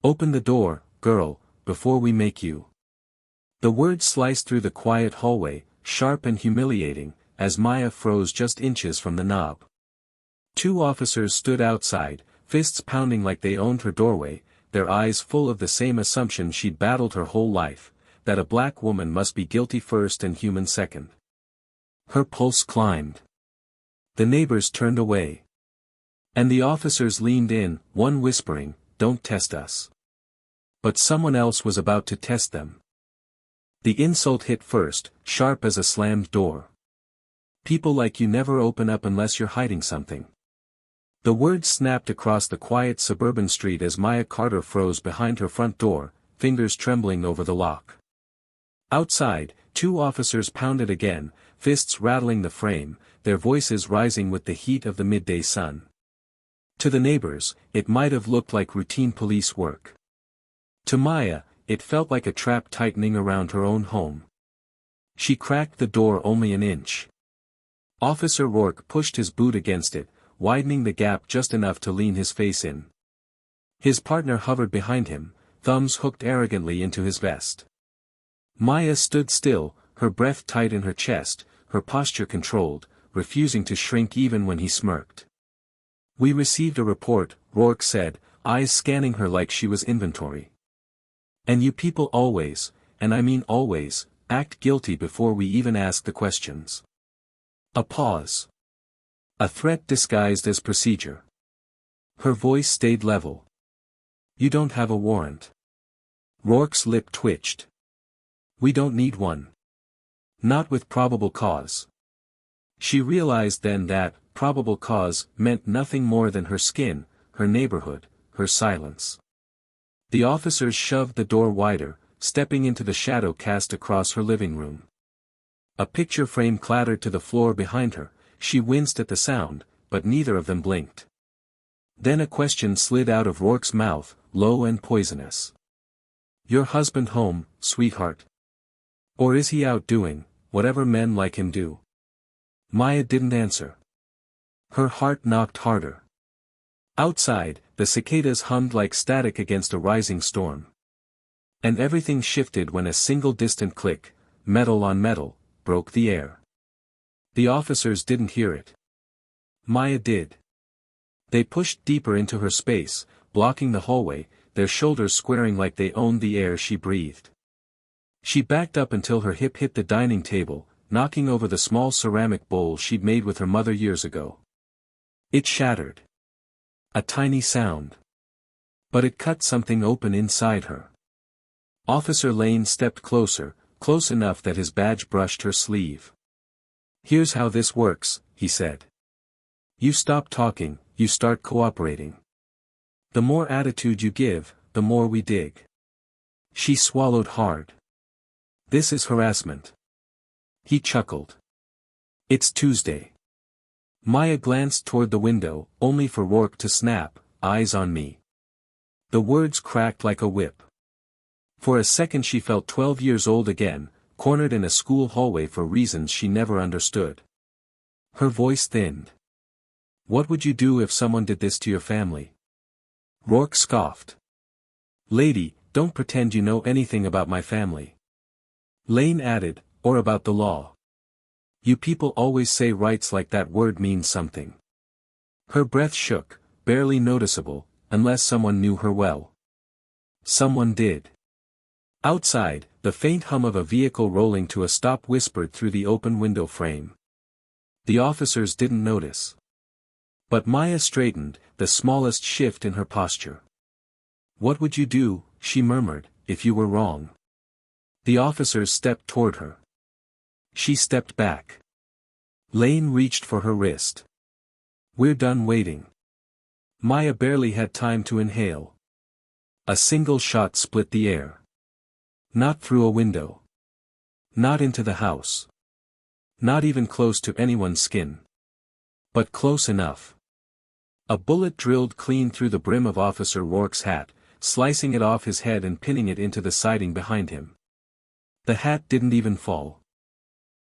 Open the door, girl, before we make you. The words sliced through the quiet hallway, sharp and humiliating, as Maya froze just inches from the knob. Two officers stood outside, fists pounding like they owned her doorway, their eyes full of the same assumption she'd battled her whole life, that a black woman must be guilty first and human second. Her pulse climbed. The neighbors turned away. And the officers leaned in, one whispering, "Don't test us." But someone else was about to test them. The insult hit first, sharp as a slammed door. "People like you never open up unless you're hiding something." The words snapped across the quiet suburban street as Maya Carter froze behind her front door, fingers trembling over the lock. Outside, two officers pounded again, fists rattling the frame, their voices rising with the heat of the midday sun. To the neighbors, it might have looked like routine police work. To Maya, it felt like a trap tightening around her own home. She cracked the door only an inch. Officer Rourke pushed his boot against it, widening the gap just enough to lean his face in. His partner hovered behind him, thumbs hooked arrogantly into his vest. Maya stood still, her breath tight in her chest, her posture controlled, refusing to shrink even when he smirked. "We received a report," Rourke said, eyes scanning her like she was inventory. "And you people always, and I mean always, act guilty before we even ask the questions." A pause. A threat disguised as procedure. Her voice stayed level. "You don't have a warrant." Rourke's lip twitched. "We don't need one. Not with probable cause." She realized then that probable cause meant nothing more than her skin, her neighborhood, her silence. The officers shoved the door wider, stepping into the shadow cast across her living room. A picture frame clattered to the floor behind her. She winced at the sound, but neither of them blinked. Then a question slid out of Rourke's mouth, low and poisonous. "Your husband home, sweetheart? Or is he out doing whatever men like him do?" Maya didn't answer. Her heart knocked harder. Outside, the cicadas hummed like static against a rising storm. And everything shifted when a single distant click, metal on metal, broke the air. The officers didn't hear it. Maya did. They pushed deeper into her space, blocking the hallway, their shoulders squaring like they owned the air she breathed. She backed up until her hip hit the dining table, knocking over the small ceramic bowl she'd made with her mother years ago. It shattered. A tiny sound. But it cut something open inside her. Officer Lane stepped closer, close enough that his badge brushed her sleeve. "Here's how this works," he said. "You stop talking, you start cooperating. The more attitude you give, the more we dig." She swallowed hard. "This is harassment." He chuckled. "It's Tuesday." Maya glanced toward the window, only for Rourke to snap, "Eyes on me." The words cracked like a whip. For a second she felt 12 years old again, cornered in a school hallway for reasons she never understood. Her voice thinned. "What would you do if someone did this to your family?" Rourke scoffed. "Lady, don't pretend you know anything about my family." Lane added, "Or about the law. You people always say rights like that word means something." Her breath shook, barely noticeable, unless someone knew her well. Someone did. Outside, the faint hum of a vehicle rolling to a stop whispered through the open window frame. The officers didn't notice. But Maya straightened, the smallest shift in her posture. "What would you do," she murmured, "if you were wrong?" The officers stepped toward her. She stepped back. Lane reached for her wrist. "We're done waiting." Maya barely had time to inhale. A single shot split the air. Not through a window. Not into the house. Not even close to anyone's skin. But close enough. A bullet drilled clean through the brim of Officer Rourke's hat, slicing it off his head and pinning it into the siding behind him. The hat didn't even fall.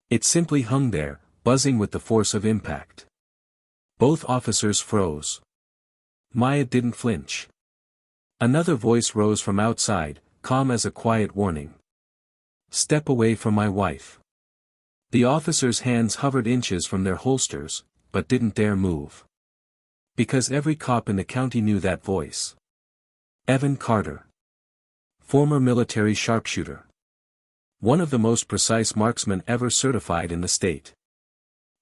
It simply hung there, buzzing with the force of impact. Both officers froze. Maya didn't flinch. Another voice rose from outside, calm as a quiet warning. Step away from my wife. The officers' hands hovered inches from their holsters, but didn't dare move. Because every cop in the county knew that voice. Evan Carter. Former military sharpshooter. One of the most precise marksmen ever certified in the state.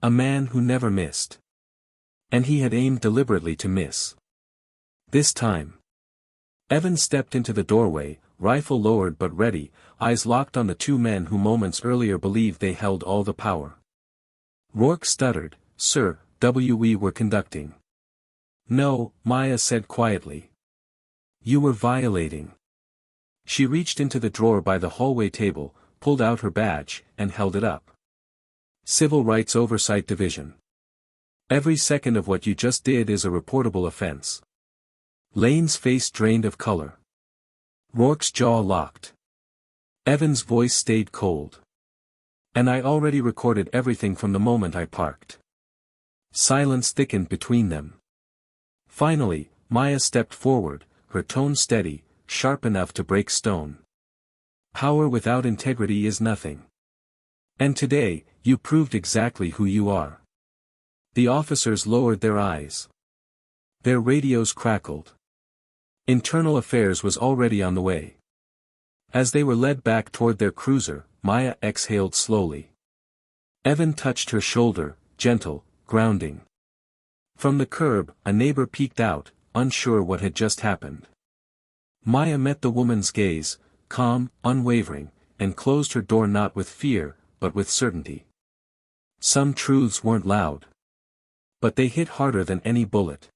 A man who never missed. And he had aimed deliberately to miss. This time. Evan stepped into the doorway, rifle lowered but ready, eyes locked on the two men who moments earlier believed they held all the power. Rourke stuttered, "Sir, we were conducting." "No," Maya said quietly. "You were violating." She reached into the drawer by the hallway table, pulled out her badge, and held it up. Civil Rights Oversight Division. Every second of what you just did is a reportable offense. Lane's face drained of color. Rourke's jaw locked. Evan's voice stayed cold. "And I already recorded everything from the moment I parked." Silence thickened between them. Finally, Maya stepped forward, her tone steady, sharp enough to break stone. "Power without integrity is nothing. And today, you proved exactly who you are." The officers lowered their eyes. Their radios crackled. Internal Affairs was already on the way. As they were led back toward their cruiser, Maya exhaled slowly. Evan touched her shoulder, gentle, grounding. From the curb, a neighbor peeked out, unsure what had just happened. Maya met the woman's gaze, calm, unwavering, and closed her door not with fear, but with certainty. Some truths weren't loud. But they hit harder than any bullet.